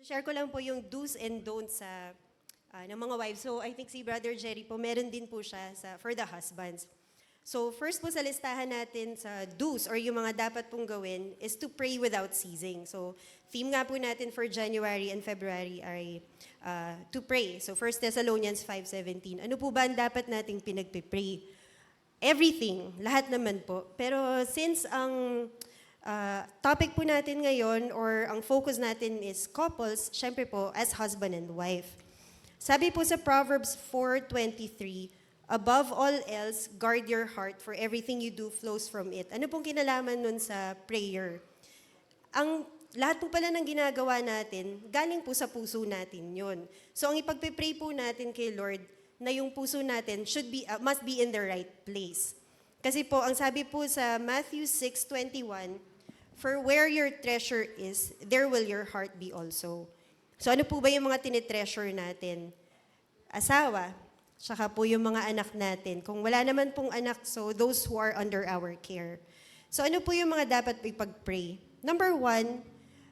Share ko lang po yung do's and don'ts ng mga wives. So I think si Brother Jerry po, meron din po siya for the husbands. So first po sa listahan natin sa do's or yung mga dapat pong gawin is to pray without ceasing. So theme nga po natin for January and February ay to pray. So 1 Thessalonians 5:17. Ano po ba ang dapat nating pinagpipray? Everything, lahat naman po. Pero since ang topic po natin ngayon or ang focus natin is couples, syempre po as husband and wife. Sabi po sa Proverbs 4:23, above all else, guard your heart for everything you do flows from it. Ano pong kinalaman nun sa prayer? Ang lahat po pala ng ginagawa natin, galing po sa puso natin yun. So ang ipagpipray po natin kay Lord na yung puso natin must be in the right place. Kasi po, ang sabi po sa Matthew 6:21, for where your treasure is, there will your heart be also. So ano po ba yung mga tinitreasure natin? Asawa, saka po yung mga anak natin. Kung wala naman pong anak, so those who are under our care. So ano po yung mga dapat ipag-pray? Number one,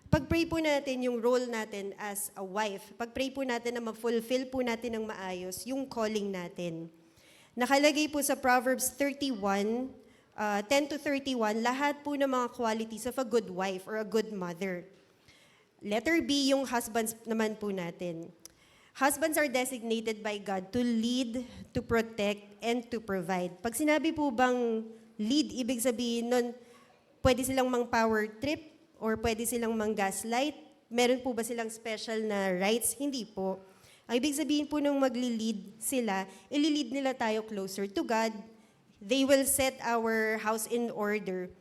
pag-pray po natin yung role natin as a wife. Pag-pray po natin na ma-fulfill po natin ng maayos yung calling natin. Nakalagay po sa Proverbs 31, 10-31, lahat po ng mga qualities of a good wife or a good mother. Letter B, yung husbands naman po natin. Husbands are designated by God to lead, to protect, and to provide. Pag sinabi po bang lead, ibig sabihin nun, pwede silang mang-power trip or pwede silang mang-gaslight? Meron po ba silang special na rights? Hindi po. Ang ibig sabihin po nung magli-lead sila, ililid nila tayo closer to God. They will set our house in order.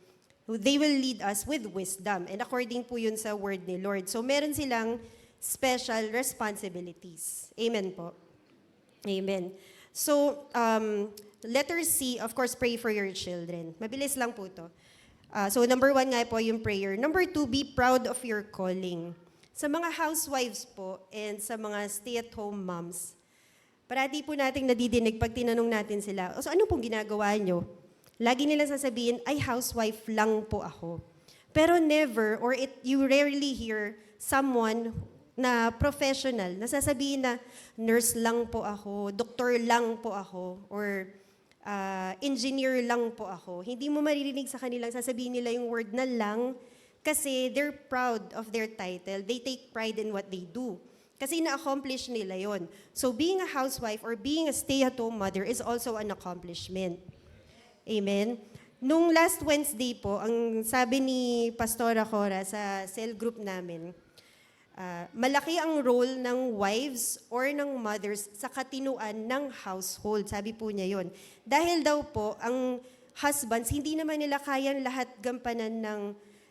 They will lead us with wisdom. And according po yun sa word ni Lord. So meron silang special responsibilities. Amen po. Amen. So, letter C, of course, pray for your children. Mabilis lang po to. So number 1 nga po yung prayer. Number 2, be proud of your calling. Sa mga housewives po and sa mga stay-at-home moms, parati po nating nadidinig pag tinanong natin sila, so ano pong ginagawa nyo? Lagi nila sasabihin, ay housewife lang po ako. Pero never, or you rarely hear someone na professional, na sasabihin na nurse lang po ako, doktor lang po ako, or engineer lang po ako. Hindi mo maririnig sa kanilang sasabihin nila yung word na lang kasi they're proud of their title. They take pride in what they do. Kasi na-accomplish nila yon. So being a housewife or being a stay-at-home mother is also an accomplishment. Amen? Nung last Wednesday po, ang sabi ni Pastora Cora sa cell group namin, malaki ang role ng wives or ng mothers sa katinuan ng household. Sabi po niya yon. Dahil daw po, ang husbands, hindi naman nila kayang lahat gampanan ng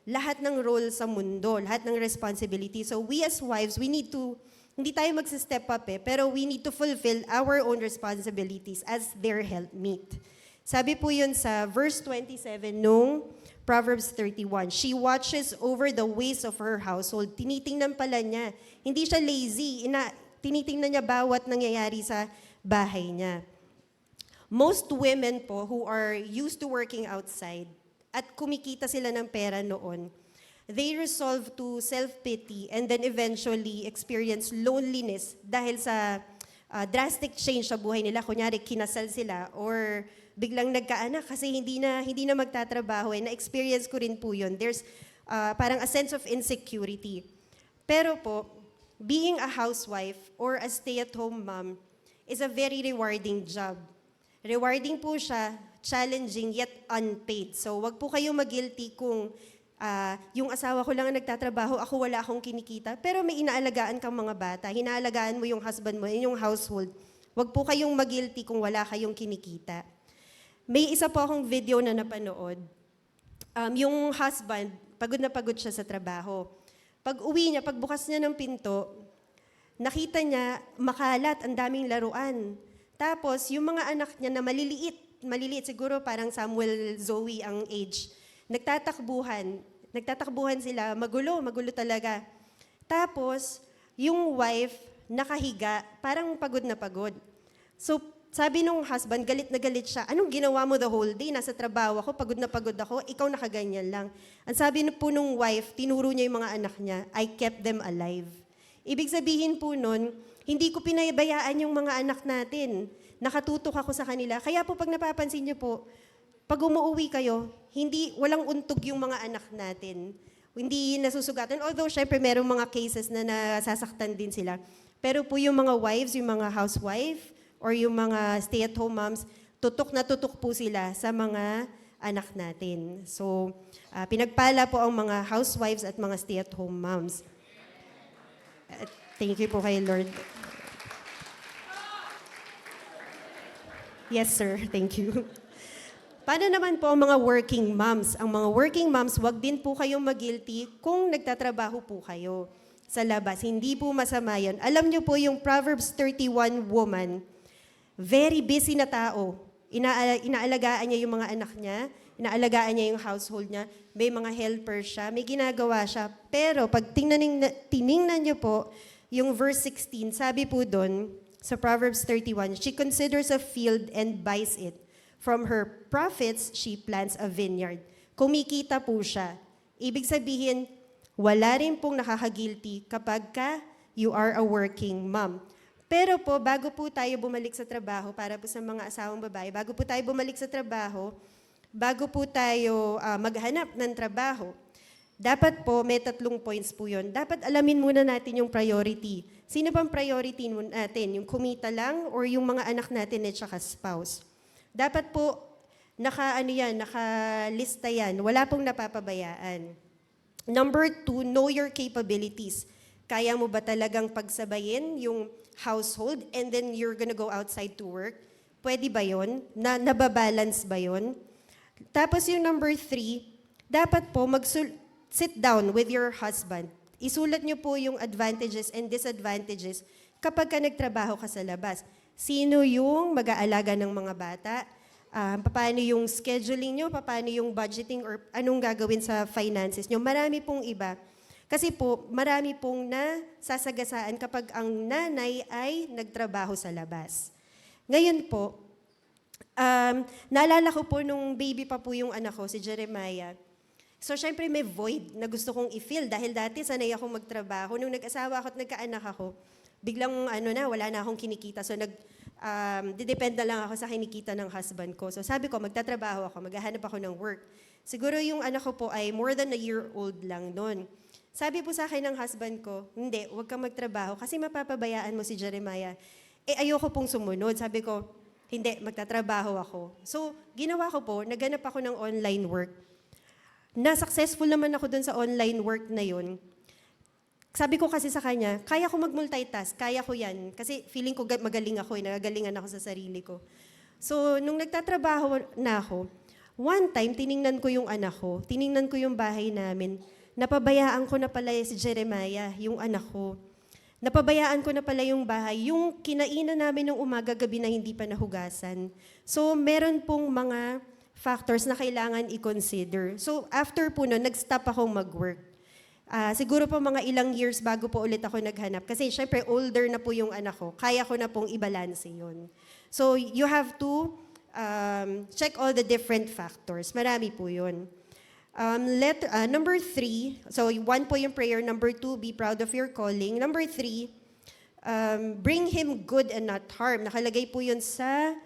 lahat ng role sa mundo, lahat ng responsibility. So we as wives, we need to, hindi tayo magsa-step up pero we need to fulfill our own responsibilities as their helpmeet. Sabi po yun sa verse 27 nung Proverbs 31. She watches over the ways of her household. Tinitingnan pala niya. Hindi siya lazy. Tinitingnan niya bawat nangyayari sa bahay niya. Most women po who are used to working outside at kumikita sila ng pera noon, they resolve to self-pity and then eventually experience loneliness dahil sa drastic change sa buhay nila. Kunyari, kinasal sila or biglang nagkaanak kasi hindi na magtatrabaho. Na-experience ko rin po yun. There's parang a sense of insecurity. Pero po, being a housewife or a stay-at-home mom is a very rewarding job. Rewarding po siya, challenging yet unpaid. So wag po kayong mag-guilty kung yung asawa ko lang ang nagtatrabaho, ako wala akong kinikita, pero may inaalagaan kang mga bata, hinaalagaan mo yung husband mo, yung household. Wag po kayong mag-guilty kung wala kayong kinikita. May isa po akong video na napanood. Yung husband, pagod na pagod siya sa trabaho. Pag uwi niya, pagbukas niya ng pinto, nakita niya makalat, ang daming laruan. Tapos, yung mga anak niya na maliliit siguro parang Samuel Zoe ang age, nagtatakbuhan sila, magulo talaga. Tapos, yung wife, nakahiga, parang pagod na pagod. So, sabi nung husband, galit na galit siya, anong ginawa mo the whole day? Nasa trabaho ako, pagod na pagod ako, ikaw nakaganyan lang. Ang sabi po nung wife, tinuro niya yung mga anak niya, I kept them alive. Ibig sabihin po nun, hindi ko pinabayaan yung mga anak natin. Nakatutok ako sa kanila. Kaya po pag napapansin niyo po, pag umuwi kayo, walang untog yung mga anak natin. Hindi nasusugatan. Although, syempre, merong mga cases na nasasaktan din sila. Pero po yung mga wives, yung mga housewife, or yung mga stay-at-home moms, tutok na tutok po sila sa mga anak natin. So, pinagpala po ang mga housewives at mga stay-at-home moms. Thank you po kay Lord. Yes, sir. Thank you. Paano naman po ang mga working moms? Ang mga working moms, wag din po kayong mag-guilty kung nagtatrabaho po kayo sa labas. Hindi po masama yan. Alam niyo po yung Proverbs 31 woman, very busy na tao. Inaalagaan niya yung mga anak niya, inaalagaan niya yung household niya, may mga helper siya, may ginagawa siya. Pero pag tiningnan niyo po, yung verse 16, sabi po doon, sa Proverbs 31, she considers a field and buys it. From her profits, she plants a vineyard. Kumikita po siya. Ibig sabihin, wala rin pong nakaka-guilty kapag you are a working mom. Pero po, bago po tayo bumalik sa trabaho, para po sa mga asawang babae, bago po tayo bumalik sa trabaho, bago po tayo maghanap ng trabaho, dapat po, may 3 points po yun. Dapat alamin muna natin yung priority. Sino bang priority natin? Yung kumita lang or yung mga anak natin at saka spouse? Dapat po, nakalista yan. Wala pong napapabayaan. Number 2, know your capabilities. Kaya mo ba talagang pagsabayin yung household and then you're gonna go outside to work? Pwede ba yun? Nababalance ba yun? Tapos yung number 3, dapat po sit down with your husband. Isulat niyo po yung advantages and disadvantages kapag ka nagtrabaho ka sa labas. Sino yung mag-aalaga ng mga bata? Paano yung scheduling nyo? Paano yung budgeting? Or anong gagawin sa finances nyo? Marami pong iba. Kasi po, marami pong nasasagasaan kapag ang nanay ay nagtrabaho sa labas. Ngayon po, naalala ko po nung baby pa po yung anak ko, si Jeremiah. So, syempre may void na gusto kong i-fill dahil dati sanay akong magtrabaho. Nung nag-asawa ako at nagkaanak ako, biglang wala na akong kinikita. So, didepend na lang ako sa kinikita ng husband ko. So, sabi ko, magtatrabaho ako, maghahanap ako ng work. Siguro yung anak ko po ay more than a year old lang noon. Sabi po sa akin ng husband ko, hindi, huwag kang magtrabaho kasi mapapabayaan mo si Jeremiah. Ayoko pong sumunod. Sabi ko, hindi, magtatrabaho ako. So, ginawa ko po, naghanap ako ng online work. Na-successful naman ako dun sa online work na yun. Sabi ko kasi sa kanya, kaya ko mag-multitask, kaya ko yan. Kasi feeling ko magaling ako, nagagalingan ako sa sarili ko. So, nung nagtatrabaho na ako, one time, tiningnan ko yung anak ko, tiningnan ko yung bahay namin, napabayaan ko na pala si Jeremiah, yung anak ko. Napabayaan ko na pala yung bahay, yung kinainan namin ng umaga-gabi na hindi pa nahugasan. So, meron pong mga factors na kailangan i-consider. So, after po nun, nag-stop akong mag-work. Siguro po mga ilang years bago po ulit ako naghanap. Kasi syempre, older na po yung anak ko. Kaya ko na pong i-balance yun. So, you have to check all the different factors. Marami po yun. Number 3, so 1 po yung prayer. Number 2, be proud of your calling. Number 3, bring him good and not harm. Nakalagay po yun sa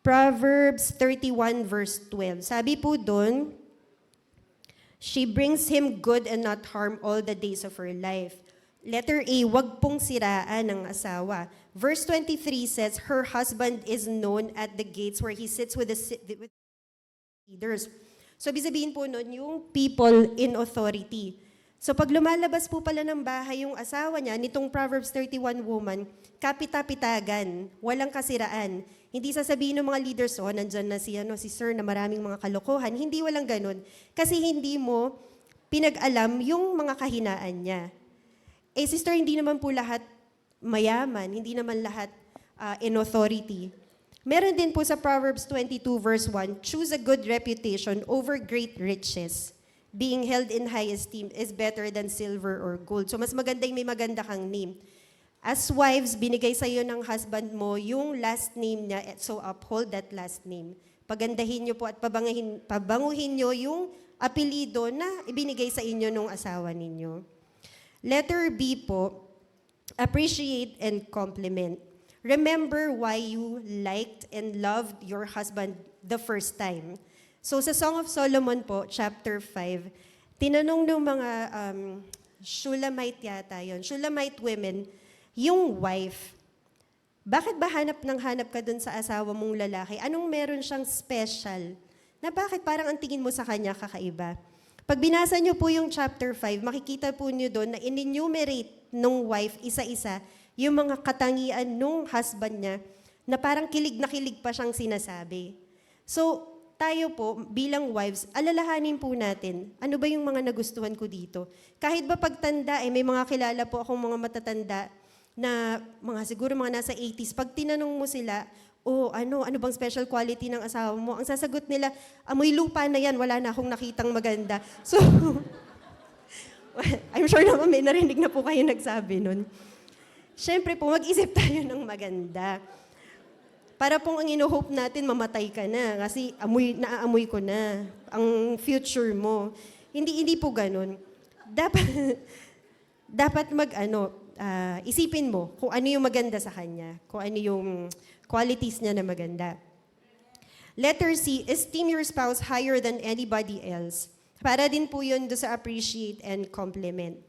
Proverbs 31 verse 12. Sabi po doon, she brings him good and not harm all the days of her life. Letter A, wag pong siraan ng asawa. Verse 23 says, her husband is known at the gates where he sits with the leaders. So, ibig sabihin po nun, yung people in authority. So, pag lumalabas po pala ng bahay yung asawa niya, nitong Proverbs 31 woman, kapita-pitagan, walang kasiraan. Hindi sasabihin ng mga leaders, nandyan na si sir na maraming mga kalokohan. Hindi, walang ganun. Kasi hindi mo pinag-alam yung mga kahinaan niya. Sister, hindi naman po lahat mayaman, hindi naman lahat in authority. Meron din po sa Proverbs 22 verse 1, choose a good reputation over great riches. Being held in high esteem is better than silver or gold. So mas maganda yung may maganda kang name. As wives, binigay sa iyo ng husband mo yung last name niya, so uphold that last name. Pagandahin niyo po at pabanguhin niyo yung apelido na ibinigay sa inyo ng asawa ninyo. Letter B po, appreciate and compliment. Remember why you liked and loved your husband the first time. So sa Song of Solomon po, chapter 5, tinanong ng mga Shulamite yata yon, Shulamite women, yung wife, bakit ba hanap ka dun sa asawa mong lalaki? Anong meron siyang special? Na bakit parang ang tingin mo sa kanya kakaiba? Pag binasa niyo po yung chapter 5, makikita po niyo doon na in-enumerate nung wife isa-isa yung mga katangian nung husband niya na parang kilig na kilig pa siyang sinasabi. So, tayo po bilang wives, alalahanin po natin, ano ba yung mga nagustuhan ko dito? Kahit ba pagtanda, may mga kilala po akong mga matatanda na siguro mga nasa 80s, pag tinanong mo sila, ano bang special quality ng asawa mo? Ang sasagot nila, amoy lupa na yan, wala na akong nakitang maganda. So, I'm sure naman may narinig na po kayo nagsabi nun. Siyempre po, mag-isip tayo ng maganda. Para pong ang ino-hope natin, mamatay ka na kasi naaamoy ko na ang future mo. Hindi po ganun. Dapat isipin mo kung ano yung maganda sa kanya, kung ano yung qualities niya na maganda. Letter C, esteem your spouse higher than anybody else. Para din po yun do sa appreciate and compliment.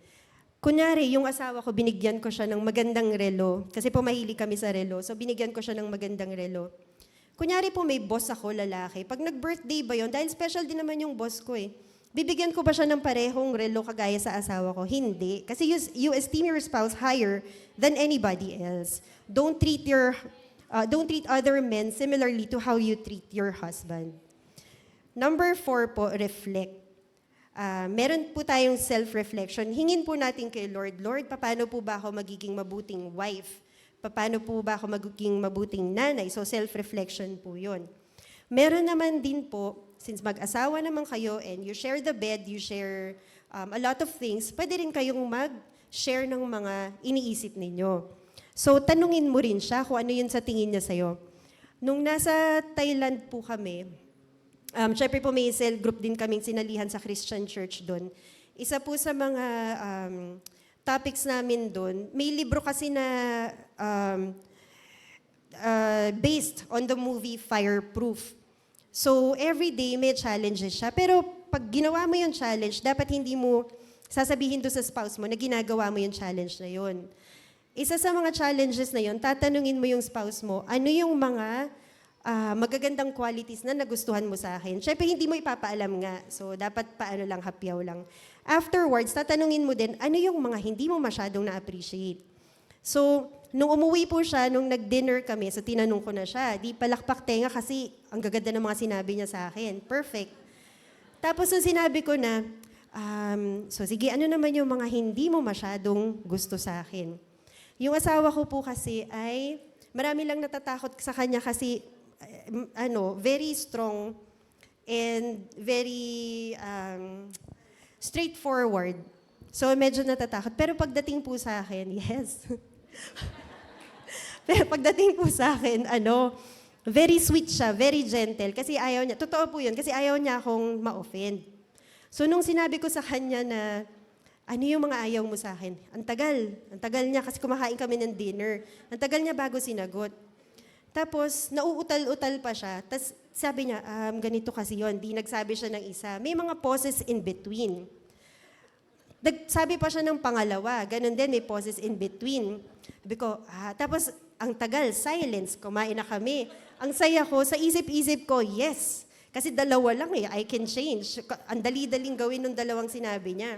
Kunyari, yung asawa ko, binigyan ko siya ng magandang relo. Kasi po mahilig kami sa relo. So binigyan ko siya ng magandang relo. Kunyari po may boss ako, lalaki. Pag nag-birthday ba yun, dahil special din naman yung boss ko bibigyan ko ba siya ng parehong relo kagaya sa asawa ko? Hindi. Kasi you esteem your spouse higher than anybody else. Don't treat other men similarly to how you treat your husband. Number 4 po, reflect. Meron po tayong self-reflection. Hingin po natin kay Lord, Lord, paano po ba ako magiging mabuting wife? Paano po ba ako magiging mabuting nanay? So self-reflection po yun. Meron naman din po, since mag-asawa naman kayo and you share the bed, you share a lot of things, pwede rin kayong mag-share ng mga iniisip ninyo. So tanungin mo rin siya kung ano yun sa tingin niya sa'yo. Nung nasa Thailand po kami, syempre po may cell group din kaming sinalihan sa Christian Church doon. Isa po sa mga topics namin doon, may libro kasi na based on the movie Fireproof. So every day may challenges siya. Pero pag ginawa mo yung challenge, dapat hindi mo sasabihin doon sa spouse mo na ginagawa mo yung challenge na yun. Isa sa mga challenges na yun, tatanungin mo yung spouse mo, ano yung mga magagandang qualities na nagustuhan mo sa akin. Siyempre, hindi mo ipapaalam nga. So, dapat lang, hapyaw lang. Afterwards, tatanungin mo din, ano yung mga hindi mo masyadong na-appreciate. So, nung umuwi po siya, nung nag-dinner kami, so tinanong ko na siya, di palakpak tenga kasi ang gaganda ng mga sinabi niya sa akin. Perfect. Tapos, nung sinabi ko na, so sige, ano naman yung mga hindi mo masyadong gusto sa akin? Yung asawa ko po kasi ay, marami lang natatakot sa kanya kasi, very strong and very straightforward. So, medyo natatakot. Pero pagdating po sa akin, yes. Pero pagdating po sa akin, very sweet siya, very gentle. Kasi ayaw niya, totoo po yun, kasi ayaw niya akong ma-offend. So, nung sinabi ko sa kanya na, ano yung mga ayaw mo sa akin? Ang tagal niya kasi kumakain kami ng dinner. Ang tagal niya bago sinagot. Tapos, nauutal-utal pa siya. Tapos, sabi niya, ganito kasi yon. Di nagsabi siya ng isa. May mga pauses in between. Sabi pa siya ng pangalawa. Ganon din, may pauses in between. Sabi ko, tapos, ang tagal, silence. Kumain na kami. Ang saya ko, sa isip-isip ko, yes. Kasi dalawa lang I can change. Ang dali-daling gawin ng dalawang sinabi niya.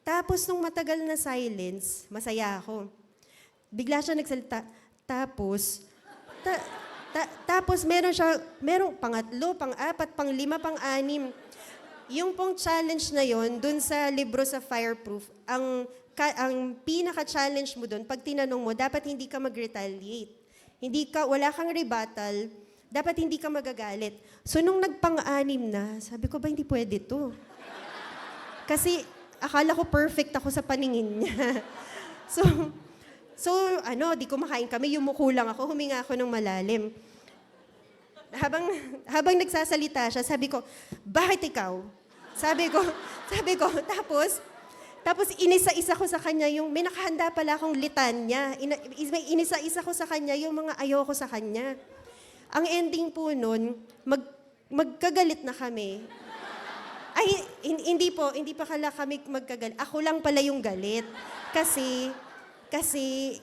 Tapos, nung matagal na silence, masaya ako. Bigla siya nagsalita. Tapos merong pangatlo, pang-apat, pang-lima, pang-anim. Yung pong challenge na yon dun sa libro sa Fireproof, ang pinaka-challenge mo dun, pag tinanong mo, dapat hindi ka mag-retaliate. Wala kang rebuttal, dapat hindi ka magagalit. So, nung nagpang-anim na, sabi ko ba, hindi pwede to? Kasi, akala ko perfect ako sa paningin niya. So, di kumakain kami, yumuko lang ako, huminga ako ng malalim. Habang nagsasalita siya, sabi ko, bakit ikaw? Sabi ko, Tapos inisa-isa ko sa kanya yung, may nakahanda pala akong litanya. May inisa-isa ko sa kanya yung mga ayoko sa kanya. Ang ending po nun, magkagalit na kami. Ay, hindi pa kala kami magkagalit. Ako lang pala yung galit. Kasi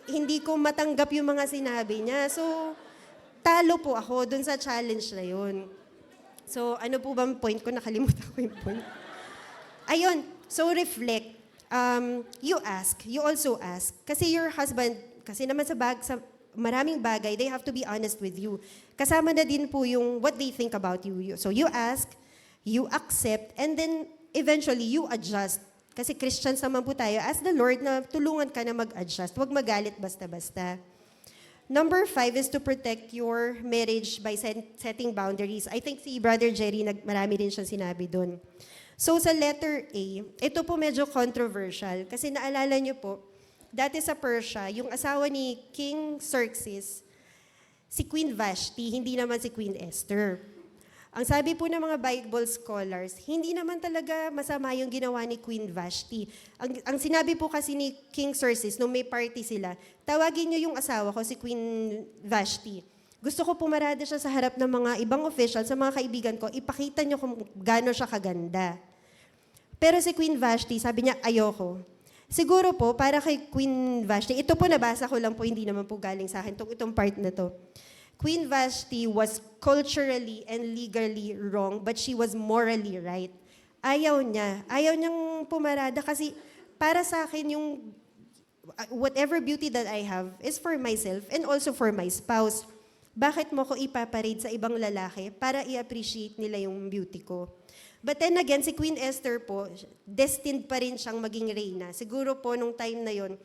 hindi ko matanggap yung mga sinabi niya. So, talo po ako dun sa challenge na yun. So, ano po ba ang point ko? Nakalimutan ko yung point. Ayun, so reflect. You also ask. Kasi your husband, kasi naman sa maraming bagay, they have to be honest with you. Kasama na din po yung what they think about you. So you ask, you accept, and then eventually you adjust. Kasi Christians naman po tayo, ask the Lord na tulungan ka na mag-adjust. Huwag magalit basta-basta. Number 5 is to protect your marriage by setting boundaries. I think si Brother Jerry, marami rin siyang sinabi doon. So sa letter A, ito po medyo controversial. Kasi naalala niyo po, dati sa Persia, yung asawa ni King Xerxes, si Queen Vashti, hindi naman si Queen Esther. Ang sabi po ng mga Bible scholars, hindi naman talaga masama yung ginawa ni Queen Vashti. Ang sinabi po kasi ni King Xerxes, nung may party sila, tawagin niyo yung asawa ko, si Queen Vashti. Gusto ko pumarada siya sa harap ng mga ibang officials, sa mga kaibigan ko, ipakita niyo kung gaano siya kaganda. Pero si Queen Vashti, sabi niya, ayoko. Siguro po, para kay Queen Vashti, ito po nabasa ko lang po, hindi naman po galing sa akin, itong part na to. Queen Vashti was culturally and legally wrong, but she was morally right. Ayaw niyang pumarada kasi para sa akin yung whatever beauty that I have is for myself and also for my spouse. Bakit mo ko ipaparade sa ibang lalaki para i-appreciate nila yung beauty ko? But then again, si Queen Esther po, destined pa rin siyang maging reyna. Siguro po nung time na yon,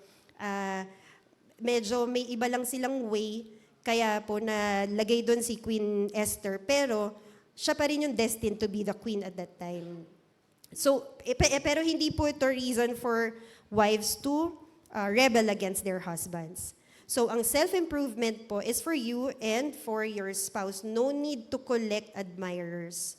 medyo may iba lang silang way, kaya po nalagay doon si Queen Esther. Pero siya pa rin yung destined to be the queen at that time. So, pero hindi po ito reason for wives to rebel against their husbands. So, ang self-improvement po is for you and for your spouse. No need to collect admirers.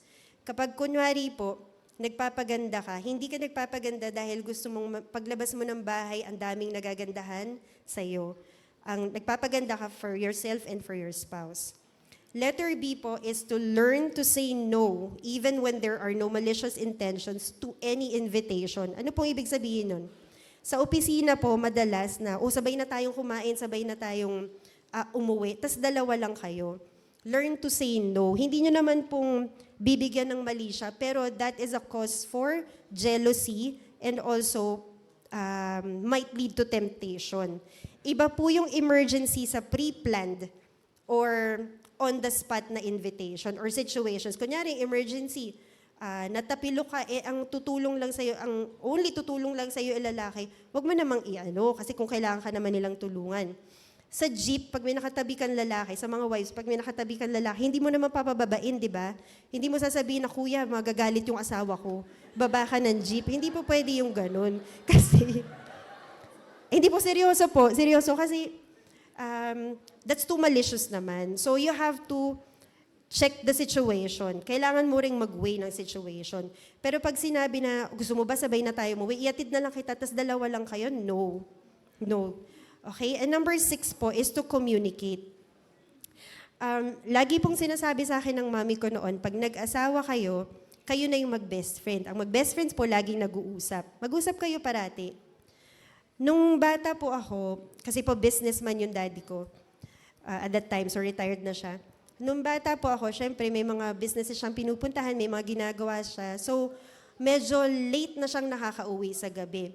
Kapag kunwari po, nagpapaganda ka, hindi ka nagpapaganda dahil gusto mong paglabas mo ng bahay, ang daming nagagandahan sa'yo. Ang nagpapaganda ka for yourself and for your spouse. Letter B po is to learn to say no, even when there are no malicious intentions to any invitation. Ano pong ibig sabihin nun? Sa opisina po, madalas na, sabay na tayong kumain, sabay na tayong umuwi, tas dalawa lang kayo. Learn to say no. Hindi nyo naman pong bibigyan ng mali siya, pero that is a cause for jealousy and also might lead to temptation. Iba po yung emergency sa pre-planned or on-the-spot na invitation or situations. Kunyari, emergency, natapilo ka, ang tutulong lang sa'yo, ang only tutulong lang sa'yo ay lalaki, wag mo namang kasi kung kailangan ka naman nilang tulungan. Sa jeep, pag may nakatabi kang lalaki, sa mga wives, pag may nakatabi kang lalaki, hindi mo naman papababain, di ba? Hindi mo sasabihin na, kuya, magagalit yung asawa ko, baba ka ng jeep. Hindi po pwede yung ganun. Kasi, hindi po, seryoso po. Seryoso kasi, that's too malicious naman. So you have to check the situation. Kailangan mo ring mag-weigh ng situation. Pero pag sinabi na, gusto mo ba sabay na tayo mo, iatid na lang kita, tas dalawa lang kayo, no. No. Okay? And number 6 po is to communicate. Lagi pong sinasabi sa akin ng mami ko noon, pag nag-asawa kayo, kayo na yung mag-best friend. Ang mag-best friends po laging nag-uusap. Mag-usap kayo parati. Nung bata po ako, kasi po businessman yung daddy ko, at that time, so retired na siya. Nung bata po ako, syempre may mga businesses siyang pinupuntahan, may mga ginagawa siya. So, medyo late na siyang nakakauwi sa gabi.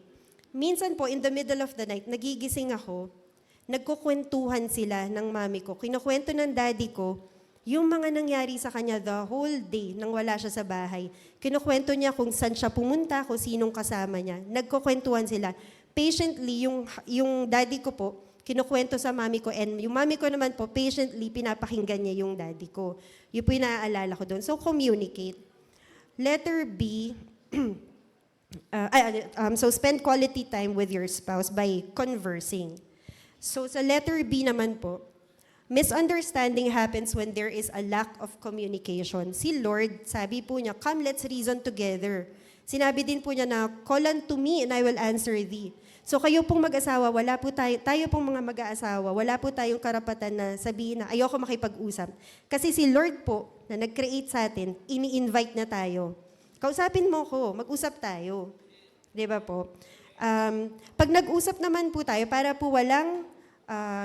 Minsan po, in the middle of the night, nagigising ako, nagkukwentuhan sila ng mami ko. Kinukwento ng daddy ko yung mga nangyari sa kanya the whole day nang wala siya sa bahay. Kinukwento niya kung saan siya pumunta, kung sinong kasama niya. Nagkukwentuhan sila. Patiently, yung daddy ko po, kinukwento sa mami ko, and yung mami ko naman po, patiently, pinapakinggan niya yung daddy ko. Yun po yung naaalala ko doon. So, communicate. Letter B, so spend quality time with your spouse by conversing. So sa letter B naman po, misunderstanding happens when there is a lack of communication. Si Lord, sabi po niya, come let's reason together. Sinabi din po niya na, call unto me and I will answer thee. So kayo pong mag-asawa, wala po tayo pong mga mag-aasawa, wala po tayong karapatan na sabihin na ayoko makipag-usap. Kasi si Lord po, na nag-create sa atin, ini-invite na tayo. Kausapin mo ko, mag-usap tayo. Di ba po? Pag nag-usap naman po tayo, para po walang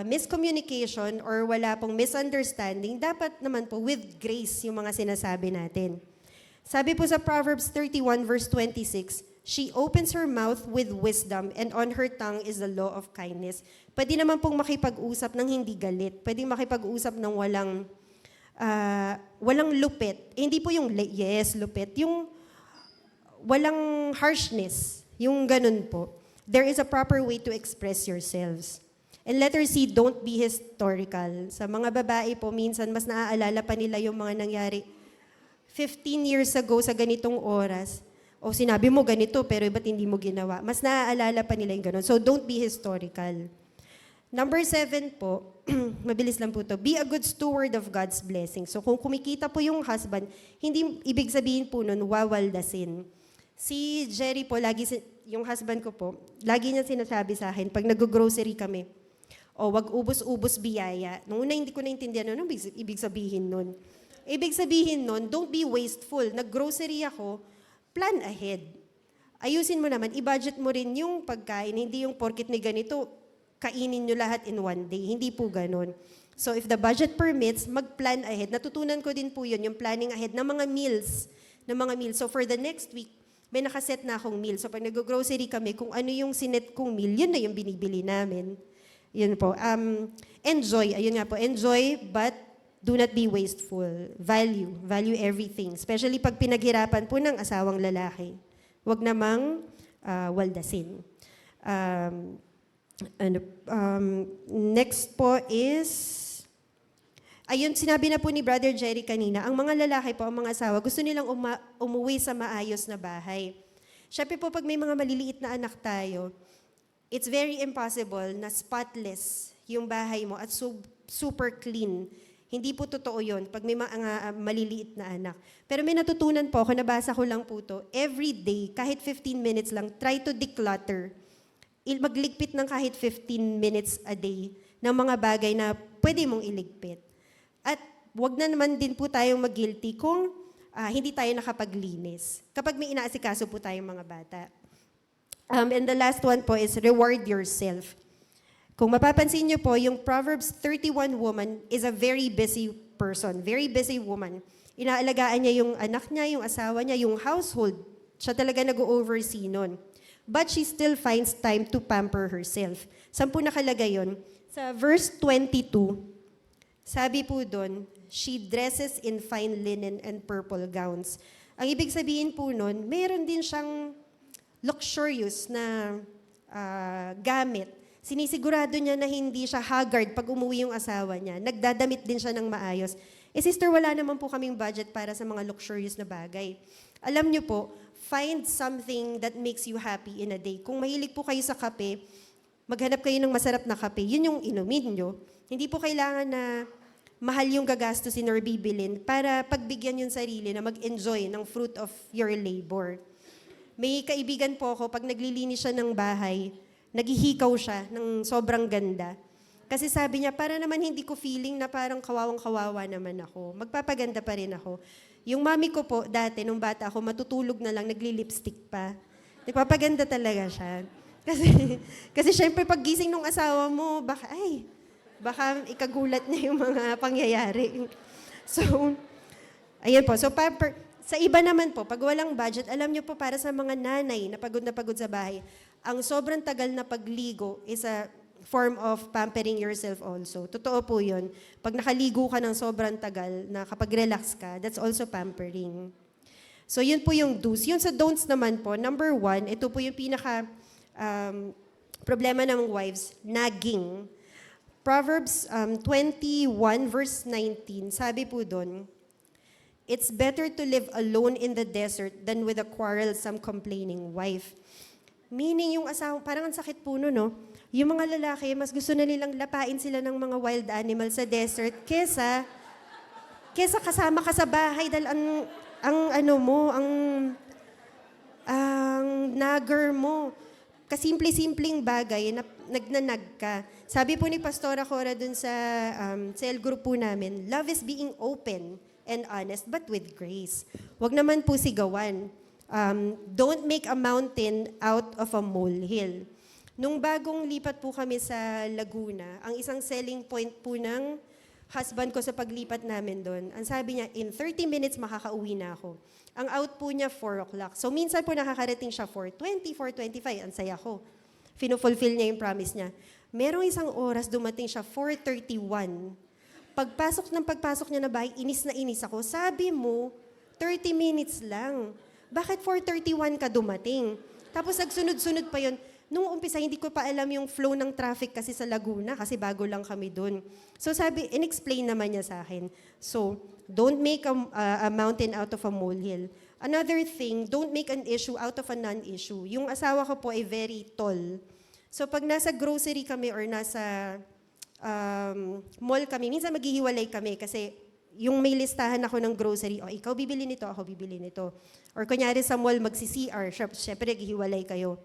miscommunication or wala pong misunderstanding, dapat naman po with grace yung mga sinasabi natin. Sabi po sa Proverbs 31 verse 26, she opens her mouth with wisdom and on her tongue is the law of kindness. Pwede naman pong makipag-usap ng hindi galit. Pwede makipag-usap ng walang lupit. Hindi po yung yes, lupit. Yung walang harshness. Yung ganun po. There is a proper way to express yourselves. And letter C, don't be historical. Sa mga babae po, minsan mas naaalala pa nila yung mga nangyari 15 years ago sa ganitong oras. O sinabi mo ganito, pero ba't hindi mo ginawa? Mas naaalala pa nila yung ganun. So don't be historical. Number 7 po, mabilis lang po to. Be a good steward of God's blessing. So kung kumikita po yung husband, hindi ibig sabihin po nun, wawaldasin. Si Jerry po, yung husband ko po, lagi niya sinasabi sa akin, pag nag-grocery kami, wag ubos-ubos biyaya. Nung una hindi ko naintindihan, ano ibig sabihin nun? Ibig sabihin nun, don't be wasteful. Nag-grocery ako, plan ahead. Ayusin mo naman, i-budget mo rin yung pagkain, hindi yung porkit may ganito, kainin nyo lahat in one day. Hindi po ganun. So if the budget permits, mag-plan ahead. Natutunan ko din po yun, yung planning ahead ng mga meals. So for the next week, may nakaset na akong meal. So pag nag-grocery kami, kung ano yung sinet kong meal, yun na yung binibili namin. Yun po. Enjoy. Ayun nga po. Enjoy, but do not be wasteful. Value. Value everything. Especially pag pinaghirapan po ng asawang lalaki. Huwag namang waldasin. Next po is, ayun, sinabi na po ni Brother Jerry kanina, ang mga lalaki po, ang mga asawa, gusto nilang umuwi sa maayos na bahay. Siyempre po, pag may mga maliliit na anak tayo, it's very impossible na spotless yung bahay mo at super clean. Hindi po totoo yun pag may mga maliliit na anak. Pero may natutunan po ako, nabasa ko lang po to, every day, kahit 15 minutes lang, try to declutter. Magligpit ng kahit 15 minutes a day ng mga bagay na pwede mong iligpit. At wag na naman din po tayong mag-guilty kung hindi tayo nakapaglinis. Kapag may inaasikaso po tayong mga bata. And the last one po is reward yourself. Kung mapapansin niyo po, yung Proverbs 31 woman is a very busy person, very busy woman. Inaalagaan niya yung anak niya, yung asawa niya, yung household. Siya talaga nag-oversee nun. But she still finds time to pamper herself. Saan po nakalagay yun? Sa verse 22, sabi po doon, she dresses in fine linen and purple gowns. Ang ibig sabihin po nun, meron din siyang luxurious na gamit. Sinisigurado niya na hindi siya haggard pag umuwi yung asawa niya. Nagdadamit din siya ng maayos. Sister, wala naman po kaming budget para sa mga luxurious na bagay. Alam niyo po, find something that makes you happy in a day. Kung mahilig po kayo sa kape, maghanap kayo ng masarap na kape. Yun yung inumin nyo. Hindi po kailangan na mahal yung gagastusin or bibilin para pagbigyan yung sarili na mag-enjoy ng fruit of your labor. May kaibigan po ako, pag naglilinis siya ng bahay, naghihikaw siya ng sobrang ganda. Kasi sabi niya, para naman hindi ko feeling na parang kawawang-kawawa naman ako. Magpapaganda pa rin ako. Yung mami ko po, dati, nung bata ako, matutulog na lang, nagli-lipstick pa. Nagpapaganda talaga siya. Kasi syempre, pag gising ng asawa mo, baka ikagulat niya yung mga pangyayari. So, ayan po. So, sa iba naman po, pag walang budget, alam niyo po, para sa mga nanay na pagod sa bahay, ang sobrang tagal na pagligo is a form of pampering yourself also. Totoo po yun. Pag nakaligo ka ng sobrang tagal, na kapag relax ka, that's also pampering. So yun po yung do's. Yun sa don'ts naman po, number 1, ito po yung pinaka problema ng wives, nagging. Proverbs 21 verse 19, sabi po doon, it's better to live alone in the desert than with a quarrelsome complaining wife. Meaning yung asawa, parang ang sakit po no? Yung mga lalaki, mas gusto na nilang lapain sila ng mga wild animal sa desert kesa kasama ka sa bahay dahil ang ang nagger mo. Kasimple-simpleng bagay na nagnanag ka. Sabi po ni Pastora Cora dun sa cell group po namin, love is being open and honest but with grace. Huwag naman po sigawan. Don't make a mountain out of a molehill. Nung bagong lipat po kami sa Laguna, ang isang selling point po ng husband ko sa paglipat namin doon, ang sabi niya, in 30 minutes makakauwi na ako. Ang out po niya, 4 o'clock. So minsan po nakakarating siya 4:20, 4:25, ang saya ko. Fino-fulfill niya yung promise niya. Merong isang oras dumating siya, 4:31. Pagpasok niya na bahay, inis na inis ako. Sabi mo, 30 minutes lang. Bakit 4:31 ka dumating? Tapos nagsunod-sunod pa yon. Nung umpisa, hindi ko pa alam yung flow ng traffic kasi sa Laguna, kasi bago lang kami dun. So sabi, in-explain naman niya sa akin. So, don't make a mountain out of a molehill. Another thing, don't make an issue out of a non-issue. Yung asawa ko po ay very tall. So pag nasa grocery kami or nasa mall kami, minsan maghihiwalay kami kasi yung may listahan ako ng grocery, ikaw bibili nito, ako bibili nito. Or kunyari sa mall, magsi-CR, syempre naghihiwalay kayo.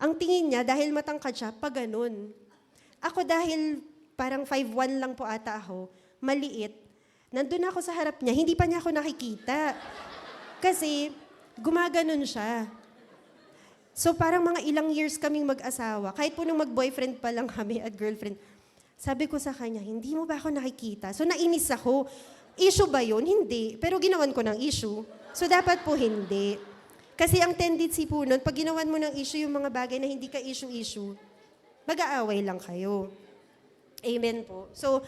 Ang tingin niya, dahil matangkad siya, pa ganun. Ako dahil parang 5'1" lang po ata ako, maliit, nandun ako sa harap niya, hindi pa niya ako nakikita. Kasi gumaganon siya. So parang mga ilang years kaming mag-asawa, kahit po nung mag-boyfriend pa lang kami at girlfriend, sabi ko sa kanya, hindi mo ba ako nakikita? So nainis ako. Issue ba yun? Hindi. Pero ginawan ko ng issue. So dapat po hindi. Kasi ang tendency po nun, pag ginawan mo ng issue yung mga bagay na hindi ka issue-issue, mag-aaway lang kayo. Amen po. So,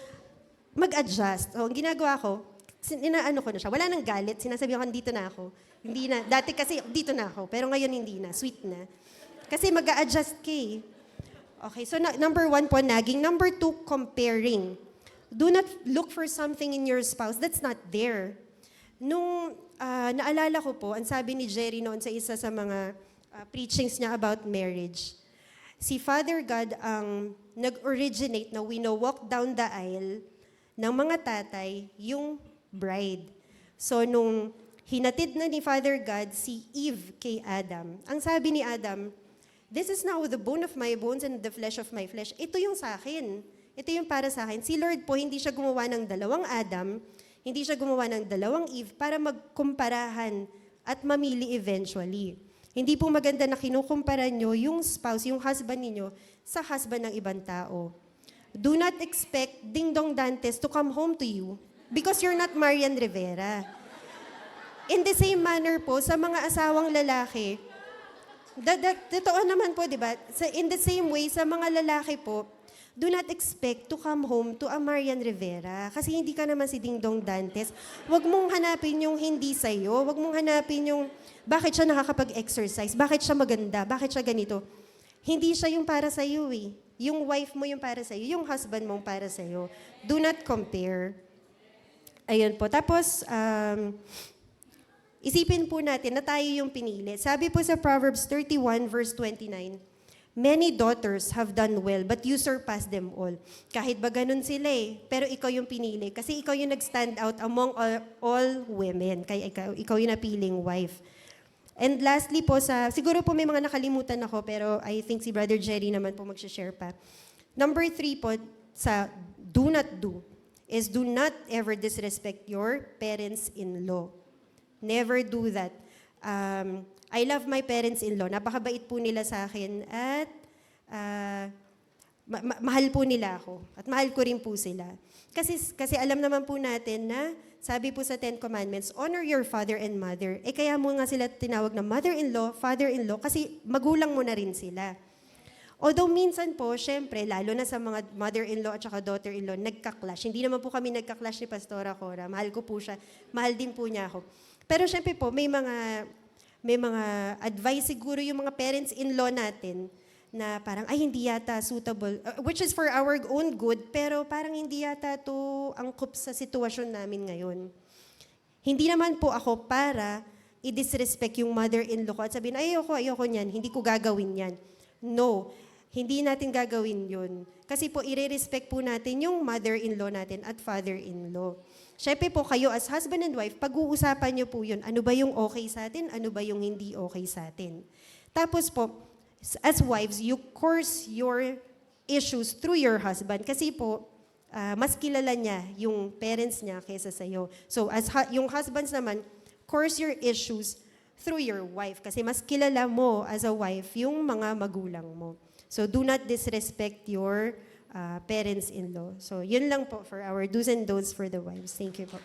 mag-adjust. Ang ginagawa ko, inaano ko na siya. Wala nang galit. Sinasabi ko, dito na ako. Hindi na. Dati kasi, dito na ako. Pero ngayon, hindi na. Sweet na. Kasi mag-a-adjust ka eh. Okay, so number 1 po, nagging. Number 2, comparing. Do not look for something in your spouse that's not there. Nung naalala ko po, ang sabi ni Jerry noon sa isa sa mga preachings niya about marriage, si Father God ang nag-originate na walk down the aisle ng mga tatay, yung bride. So nung hinatid na ni Father God si Eve kay Adam, ang sabi ni Adam, this is now the bone of my bones and the flesh of my flesh. Ito yung sa akin. Ito yung para sa akin. Si Lord po, hindi siya gumawa ng dalawang Adam, hindi siya gumawa ng dalawang Eve para magkumparahan at mamili eventually. Hindi po maganda na kinukumpara nyo yung spouse, yung husband ninyo, sa husband ng ibang tao. Do not expect Ding Dong Dantes to come home to you because you're not Marian Rivera. In the same manner po, sa mga asawang lalaki, totoo naman po, di ba? In the same way, sa mga lalaki po, do not expect to come home to a Marian Rivera. Kasi hindi ka naman si Ding Dong Dantes. Huwag mong hanapin yung hindi sa'yo. Huwag mong hanapin yung bakit siya nakakapag-exercise, bakit siya maganda, bakit siya ganito. Hindi siya yung para sa'yo eh. Yung wife mo yung para sa'yo, yung husband mo yung para sa'yo. Do not compare. Ayun po. Tapos, isipin po natin na tayo yung pinili. Sabi po sa Proverbs 31 verse 29, many daughters have done well, but you surpass them all. Kahit ba ganun sila eh, pero ikaw yung pinili. Kasi ikaw yung nag-stand out among all women. Kaya ikaw yung napiling wife. And lastly po, siguro po may mga nakalimutan ako, pero I think si Brother Jerry naman po mag-share pa. Number 3 po, sa do not do, is do not ever disrespect your parents-in-law. Never do that. I love my parents-in-law. Napakabait po nila sa akin at mahal po nila ako. At mahal ko rin po sila. Kasi alam naman po natin na sabi po sa 10 Commandments, honor your father and mother. Kaya mo nga sila tinawag na mother-in-law, father-in-law, kasi magulang mo na rin sila. Although minsan po, syempre, lalo na sa mga mother-in-law at saka daughter-in-law, nagka-clash. Hindi naman po kami nagka-clash ni Pastora Cora. Mahal ko po siya. Mahal din po niya ako. Pero syempre po, may mga advice siguro yung mga parents-in-law natin na parang, ay, hindi yata suitable, which is for our own good, pero parang hindi yata to angkop sa sitwasyon namin ngayon. Hindi naman po ako para i-disrespect yung mother-in-law ko at sabihin, ayoko niyan, hindi ko gagawin yan. No. hindi natin gagawin yun. Kasi po, i-respect po natin yung mother-in-law natin at father-in-law. Siyempre po, kayo as husband and wife, pag-uusapan nyo po yun. Ano ba yung okay sa atin? Ano ba yung hindi okay sa atin? Tapos po, as wives, you course your issues through your husband. Kasi po, mas kilala niya yung parents niya kaysa sa'yo. So, yung husbands naman, course your issues through your wife. Kasi mas kilala mo as a wife yung mga magulang mo. So, do not disrespect your parents-in-law. So, yun lang po for our do's and don'ts for the wives. Thank you po.